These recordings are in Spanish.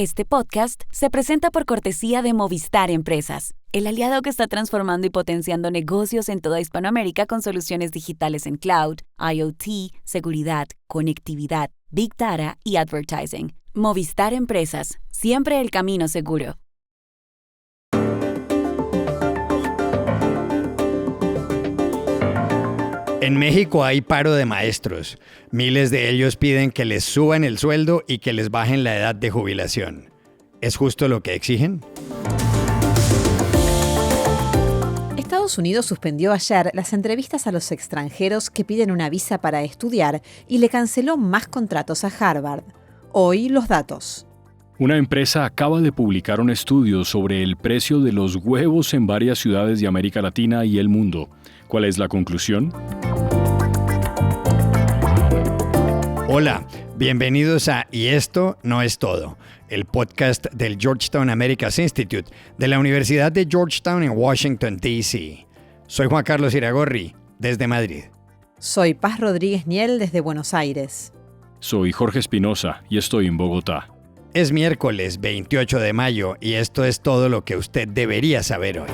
Este podcast se presenta por cortesía de Movistar Empresas, el aliado que está transformando y potenciando negocios en toda Hispanoamérica con soluciones digitales en cloud, IoT, seguridad, conectividad, Big Data y advertising. Movistar Empresas, siempre el camino seguro. En México hay paro de maestros. Miles de ellos piden que les suban el sueldo y que les bajen la edad de jubilación. ¿Es justo lo que exigen? Estados Unidos suspendió ayer las entrevistas a los extranjeros que piden una visa para estudiar y le canceló más contratos a Harvard. Hoy los datos. Una empresa acaba de publicar un estudio sobre el precio de los huevos en varias ciudades de América Latina y el mundo. ¿Cuál es la conclusión? Hola, bienvenidos a Y esto no es todo, el podcast del Georgetown Americas Institute de la Universidad de Georgetown en Washington, D.C. Soy Juan Carlos Iragorri, desde Madrid. Soy Paz Rodríguez Niel, desde Buenos Aires. Soy Jorge Espinosa y estoy en Bogotá. Es miércoles 28 de mayo y esto es todo lo que usted debería saber hoy.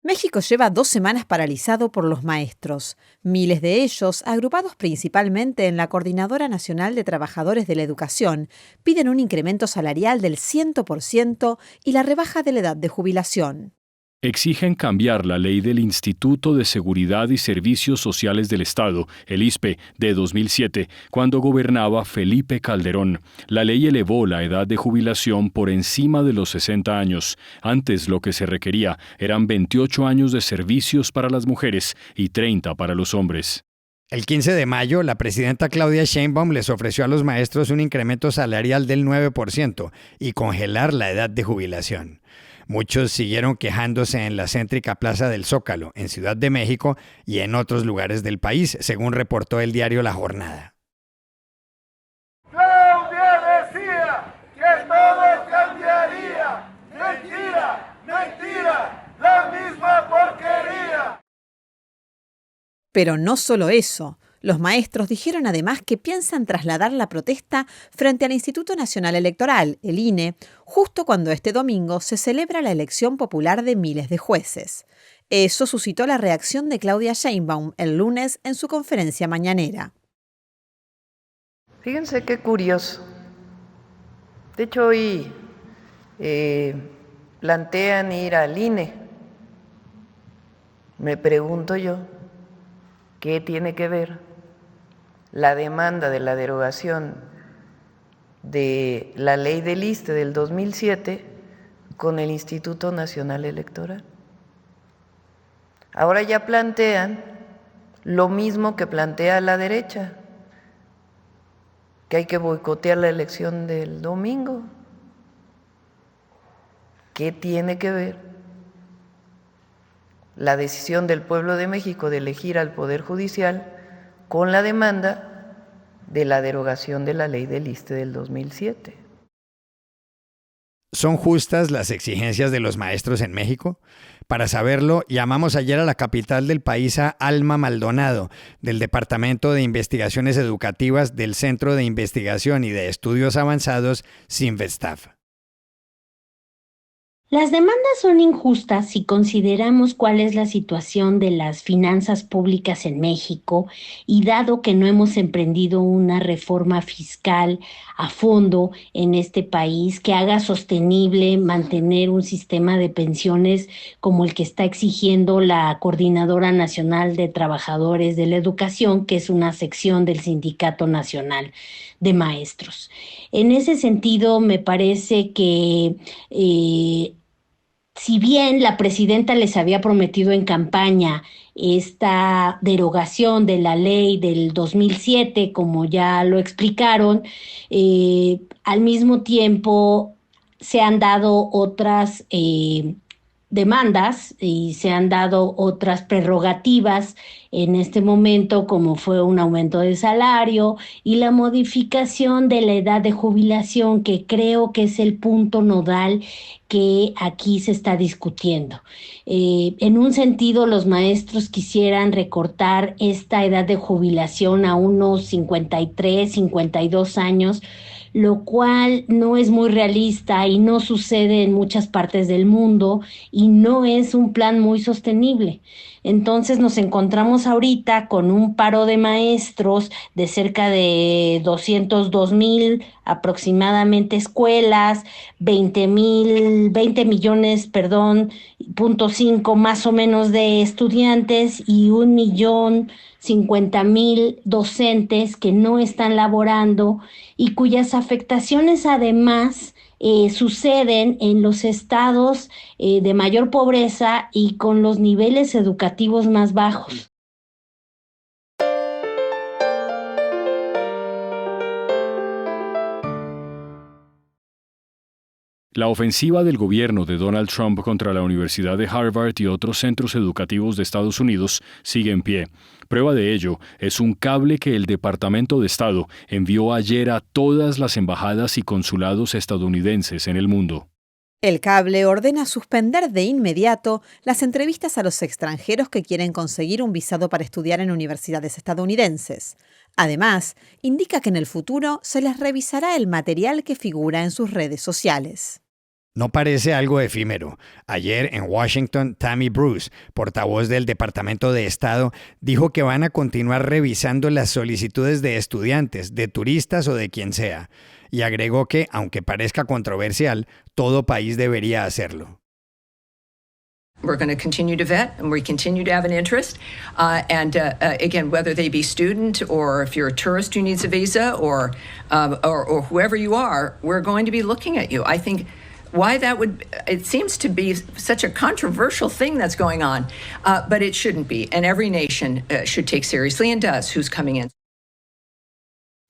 México lleva 2 semanas paralizado por los maestros. Miles de ellos, agrupados principalmente en la Coordinadora Nacional de Trabajadores de la Educación, piden un incremento salarial del 100% y la rebaja de la edad de jubilación. Exigen cambiar la ley del Instituto de Seguridad y Servicios Sociales del Estado, el ISSSTE, de 2007, cuando gobernaba Felipe Calderón. La ley elevó la edad de jubilación por encima de los 60 años. Antes lo que se requería eran 28 años de servicios para las mujeres y 30 para los hombres. El 15 de mayo, la presidenta Claudia Sheinbaum les ofreció a los maestros un incremento salarial del 9% y congelar la edad de jubilación. Muchos siguieron quejándose en la céntrica Plaza del Zócalo, en Ciudad de México y en otros lugares del país, según reportó el diario La Jornada. Claudia decía que todo cambiaría. Mentira, mentira, la misma porquería. Pero no solo eso. Los maestros dijeron además que piensan trasladar la protesta frente al Instituto Nacional Electoral, el INE, justo cuando este domingo se celebra la elección popular de miles de jueces. Eso suscitó la reacción de Claudia Sheinbaum el lunes en su conferencia mañanera. Fíjense qué curioso. De hecho, hoy plantean ir al INE. Me pregunto yo, ¿qué tiene que ver la demanda de la derogación de la ley del ISSSTE del 2007 con el Instituto Nacional Electoral? Ahora ya plantean lo mismo que plantea la derecha, que hay que boicotear la elección del domingo. ¿Qué tiene que ver la decisión del pueblo de México de elegir al Poder Judicial con la demanda de la derogación de la ley del ISSSTE del 2007? ¿Son justas las exigencias de los maestros en México? Para saberlo, llamamos ayer a la capital del país a Alma Maldonado, del Departamento de Investigaciones Educativas del Centro de Investigación y de Estudios Avanzados, CINVESTAF. Las demandas son injustas si consideramos cuál es la situación de las finanzas públicas en México y dado que no hemos emprendido una reforma fiscal a fondo en este país que haga sostenible mantener un sistema de pensiones como el que está exigiendo la Coordinadora Nacional de Trabajadores de la Educación, que es una sección del Sindicato Nacional de Maestros. En ese sentido, me parece que si bien la presidenta les había prometido en campaña esta derogación de la ley del 2007, como ya lo explicaron, al mismo tiempo se han dado otras demandas y se han dado otras prerrogativas en este momento, como fue un aumento de salario y la modificación de la edad de jubilación, que creo que es el punto nodal que aquí se está discutiendo. En un sentido, los maestros quisieran recortar esta edad de jubilación a unos 53, 52 años, lo cual no es muy realista y no sucede en muchas partes del mundo y no es un plan muy sostenible. Entonces nos encontramos ahorita con un paro de maestros de cerca de 202,000 aproximadamente escuelas, 20 millones, 0.5 más o menos de estudiantes y 1,050,000 docentes que no están laborando y cuyas afectaciones además suceden en los estados de mayor pobreza y con los niveles educativos más bajos. La ofensiva del gobierno de Donald Trump contra la Universidad de Harvard y otros centros educativos de Estados Unidos sigue en pie. Prueba de ello es un cable que el Departamento de Estado envió ayer a todas las embajadas y consulados estadounidenses en el mundo. El cable ordena suspender de inmediato las entrevistas a los extranjeros que quieren conseguir un visado para estudiar en universidades estadounidenses. Además, indica que en el futuro se les revisará el material que figura en sus redes sociales. No parece algo efímero. Ayer en Washington, Tammy Bruce, portavoz del Departamento de Estado, dijo que van a continuar revisando las solicitudes de estudiantes, de turistas o de quien sea. Y agregó que, aunque parezca controversial, todo país debería hacerlo. We're going to continue to vet, and we continue to have an interest. Again, whether they be student or if you're a tourist who needs a visa or whoever you are, we're going to be looking at you. I think why that would, it seems to be such a controversial thing that's going on, but it shouldn't be. And every nation should take seriously and does who's coming in.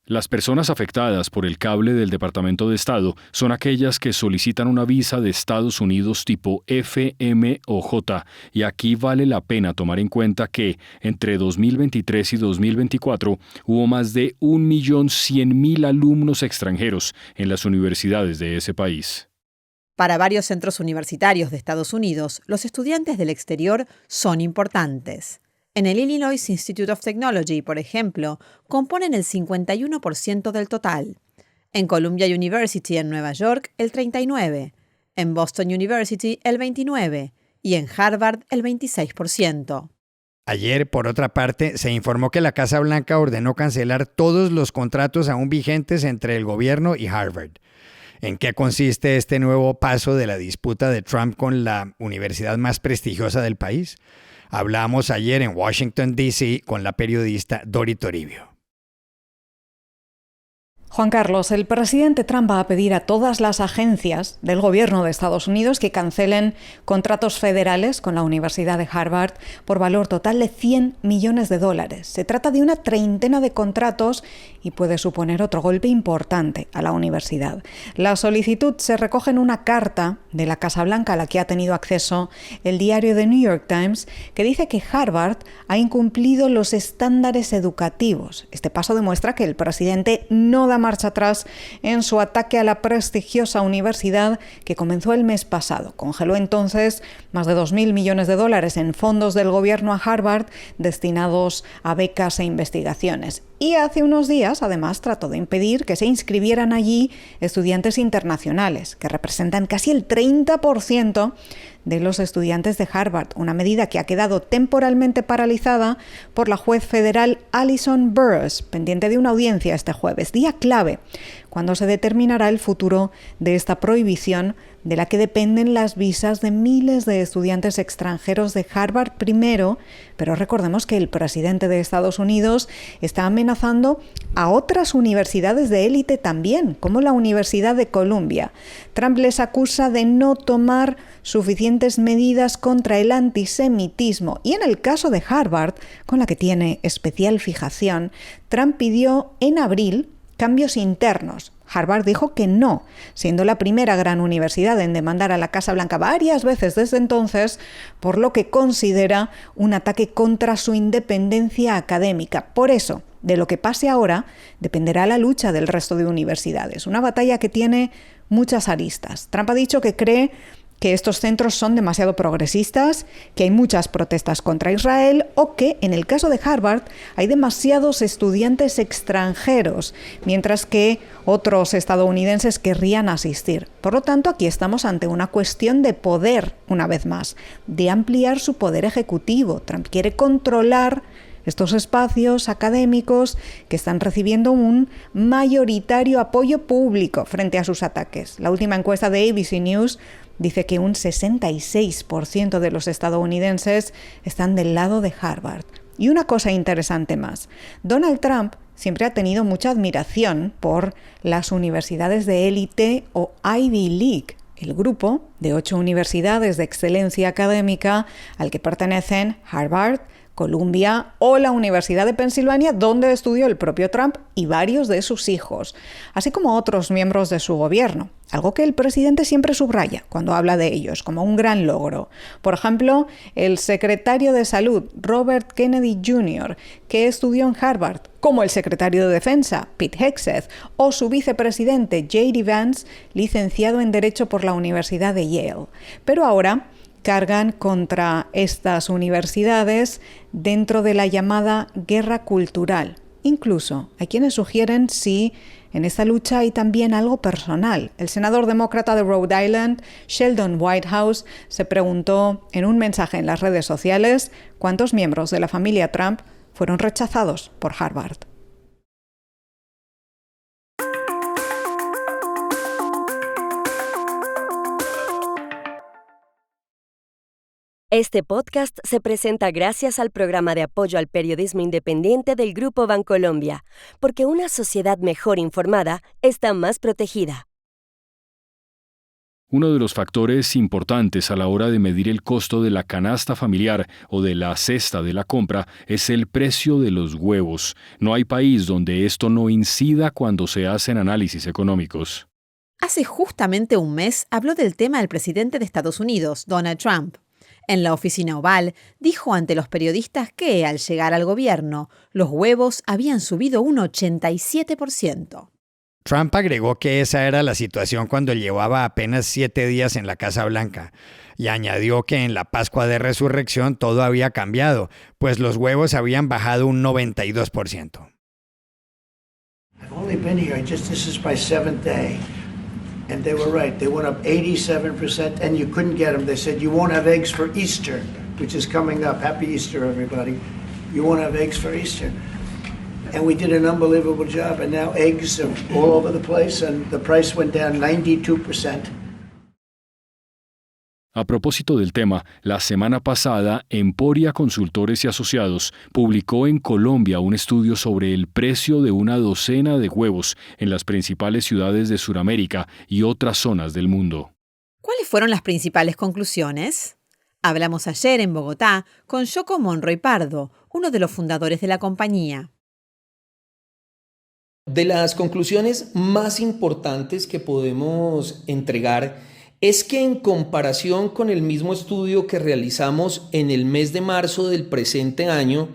Las personas afectadas por el cable del Departamento de Estado son aquellas que solicitan una visa de Estados Unidos tipo F, M o J, y aquí vale la pena tomar en cuenta que entre 2023 y 2024 hubo más de 1.100.000 alumnos extranjeros en las universidades de ese país. Para varios centros universitarios de Estados Unidos, los estudiantes del exterior son importantes. En el Illinois Institute of Technology, por ejemplo, componen el 51% del total. En Columbia University en Nueva York, el 39%. En Boston University, el 29%. Y en Harvard, el 26%. Ayer, por otra parte, se informó que la Casa Blanca ordenó cancelar todos los contratos aún vigentes entre el gobierno y Harvard. ¿En qué consiste este nuevo paso de la disputa de Trump con la universidad más prestigiosa del país? Hablamos ayer en Washington, D.C. con la periodista Dori Toribio. Juan Carlos, el presidente Trump va a pedir a todas las agencias del gobierno de Estados Unidos que cancelen contratos federales con la Universidad de Harvard por valor total de $100 millones. Se trata de una treintena de contratos y puede suponer otro golpe importante a la universidad. La solicitud se recoge en una carta de la Casa Blanca a la que ha tenido acceso el diario The New York Times, que dice que Harvard ha incumplido los estándares educativos. Este paso demuestra que el presidente no da marcha atrás en su ataque a la prestigiosa universidad que comenzó el mes pasado. Congeló entonces más de $2.000 millones en fondos del gobierno a Harvard destinados a becas e investigaciones. Y hace unos días, además, trató de impedir que se inscribieran allí estudiantes internacionales, que representan casi el 30% de los estudiantes de Harvard, una medida que ha quedado temporalmente paralizada por la juez federal Alison Burroughs, pendiente de una audiencia este jueves, día clave, cuando se determinará el futuro de esta prohibición de la que dependen las visas de miles de estudiantes extranjeros de Harvard primero, pero recordemos que el presidente de Estados Unidos está amenazando a otras universidades de élite también, como la Universidad de Columbia. Trump les acusa de no tomar suficientes medidas contra el antisemitismo y en el caso de Harvard, con la que tiene especial fijación, Trump pidió en abril cambios internos. Harvard dijo que no, siendo la primera gran universidad en demandar a la Casa Blanca varias veces desde entonces, por lo que considera un ataque contra su independencia académica. Por eso, de lo que pase ahora dependerá la lucha del resto de universidades, una batalla que tiene muchas aristas. Trump ha dicho que cree que estos centros son demasiado progresistas, que hay muchas protestas contra Israel o que, en el caso de Harvard, hay demasiados estudiantes extranjeros, mientras que otros estadounidenses querrían asistir. Por lo tanto, aquí estamos ante una cuestión de poder, una vez más, de ampliar su poder ejecutivo. Trump quiere controlar estos espacios académicos que están recibiendo un mayoritario apoyo público frente a sus ataques. La última encuesta de ABC News dice que un 66% de los estadounidenses están del lado de Harvard. Y una cosa interesante más, Donald Trump siempre ha tenido mucha admiración por las universidades de élite o Ivy League, el grupo de 8 universidades de excelencia académica al que pertenecen Harvard, Columbia o la Universidad de Pensilvania, donde estudió el propio Trump y varios de sus hijos, así como otros miembros de su gobierno, algo que el presidente siempre subraya cuando habla de ellos, como un gran logro. Por ejemplo, el secretario de Salud, Robert Kennedy Jr., que estudió en Harvard, como el secretario de Defensa, Pete Hegseth, o su vicepresidente, J.D. Vance, licenciado en Derecho por la Universidad de Yale. Pero ahora cargan contra estas universidades dentro de la llamada guerra cultural. Incluso hay quienes sugieren si en esta lucha hay también algo personal. El senador demócrata de Rhode Island, Sheldon Whitehouse, se preguntó en un mensaje en las redes sociales cuántos miembros de la familia Trump fueron rechazados por Harvard. Este podcast se presenta gracias al programa de apoyo al periodismo independiente del Grupo Bancolombia, porque una sociedad mejor informada está más protegida. Uno de los factores importantes a la hora de medir el costo de la canasta familiar o de la cesta de la compra es el precio de los huevos. No hay país donde esto no incida cuando se hacen análisis económicos. Hace justamente un mes habló del tema el presidente de Estados Unidos, Donald Trump. En la oficina oval, dijo ante los periodistas que, al llegar al gobierno, los huevos habían subido un 87%. Trump agregó que esa era la situación cuando llevaba apenas 7 días en la Casa Blanca y añadió que en la Pascua de Resurrección todo había cambiado, pues los huevos habían bajado un 92%. I've only been here, this is my 7th day. And they were right. They went up 87%, and you couldn't get them. They said, you won't have eggs for Easter, which is coming up. Happy Easter, everybody. You won't have eggs for Easter. And we did an unbelievable job, and now eggs are all over the place, and the price went down 92%. A propósito del tema, la semana pasada, Emporia Consultores y Asociados publicó en Colombia un estudio sobre el precio de una docena de huevos en las principales ciudades de Sudamérica y otras zonas del mundo. ¿Cuáles fueron las principales conclusiones? Hablamos ayer en Bogotá con Yoko Monroy Pardo, uno de los fundadores de la compañía. De las conclusiones más importantes que podemos entregar es que en comparación con el mismo estudio que realizamos en el mes de marzo del presente año,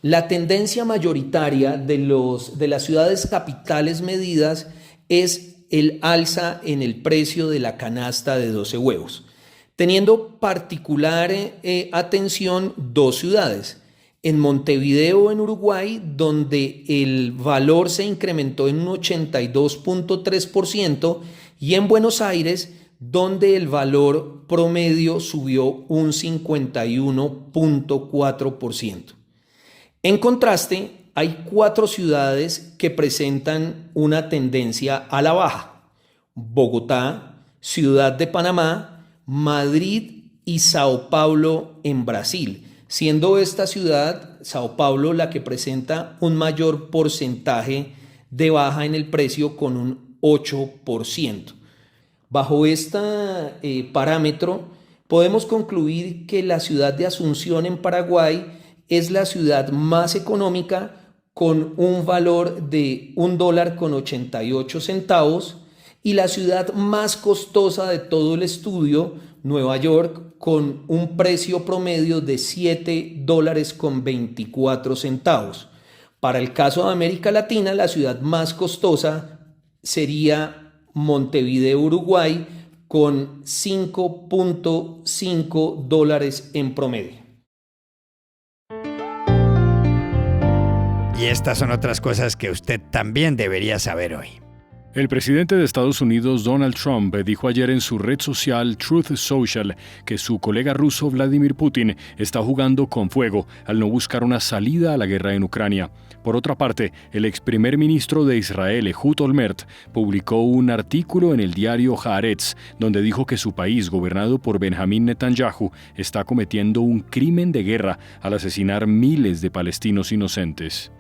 la tendencia mayoritaria de las ciudades capitales medidas es el alza en el precio de la canasta de 12 huevos, teniendo particular atención 2 ciudades. En Montevideo, en Uruguay, donde el valor se incrementó en un 82.3%, y en Buenos Aires, donde el valor promedio subió un 51.4%. En contraste, hay 4 ciudades que presentan una tendencia a la baja: Bogotá, Ciudad de Panamá, Madrid y Sao Paulo en Brasil, siendo esta ciudad, Sao Paulo, la que presenta un mayor porcentaje de baja en el precio con un 8%. Bajo este parámetro, podemos concluir que la ciudad de Asunción en Paraguay es la ciudad más económica con un valor de $1.88 y la ciudad más costosa de todo el estudio, Nueva York, con un precio promedio de $7.24. Para el caso de América Latina, la ciudad más costosa sería Montevideo, Uruguay, con $5.5 en promedio. Y estas son otras cosas que usted también debería saber hoy. El presidente de Estados Unidos, Donald Trump, dijo ayer en su red social Truth Social que su colega ruso Vladimir Putin está jugando con fuego al no buscar una salida a la guerra en Ucrania. Por otra parte, el ex primer ministro de Israel, Ehud Olmert, publicó un artículo en el diario Haaretz, donde dijo que su país, gobernado por Benjamín Netanyahu, está cometiendo un crimen de guerra al asesinar miles de palestinos inocentes.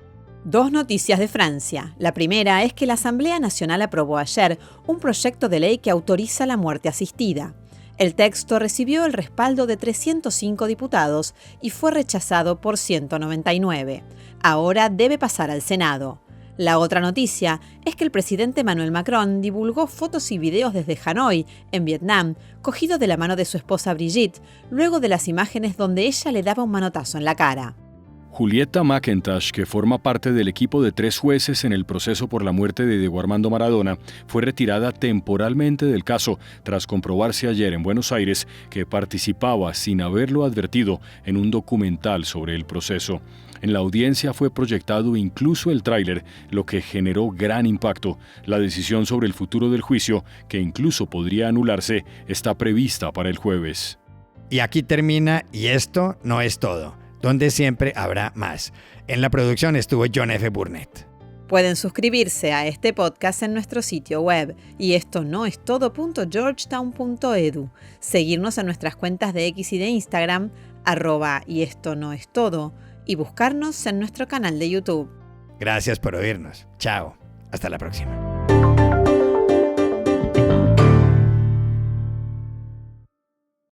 Dos noticias de Francia. La primera es que la Asamblea Nacional aprobó ayer un proyecto de ley que autoriza la muerte asistida. El texto recibió el respaldo de 305 diputados y fue rechazado por 199. Ahora debe pasar al Senado. La otra noticia es que el presidente Emmanuel Macron divulgó fotos y videos desde Hanoi, en Vietnam, cogido de la mano de su esposa Brigitte, luego de las imágenes donde ella le daba un manotazo en la cara. Julieta McIntosh, que forma parte del equipo de 3 jueces en el proceso por la muerte de Diego Armando Maradona, fue retirada temporalmente del caso tras comprobarse ayer en Buenos Aires que participaba sin haberlo advertido en un documental sobre el proceso. En la audiencia fue proyectado incluso el tráiler, lo que generó gran impacto. La decisión sobre el futuro del juicio, que incluso podría anularse, está prevista para el jueves. Y aquí termina Y esto no es todo, donde siempre habrá más. En la producción estuvo John F. Burnett. Pueden suscribirse a este podcast en nuestro sitio web y esto no es todo.georgetown.edu, seguirnos en nuestras cuentas de X y de Instagram, @y esto no es todo, y buscarnos en nuestro canal de YouTube. Gracias por oírnos. Chao. Hasta la próxima.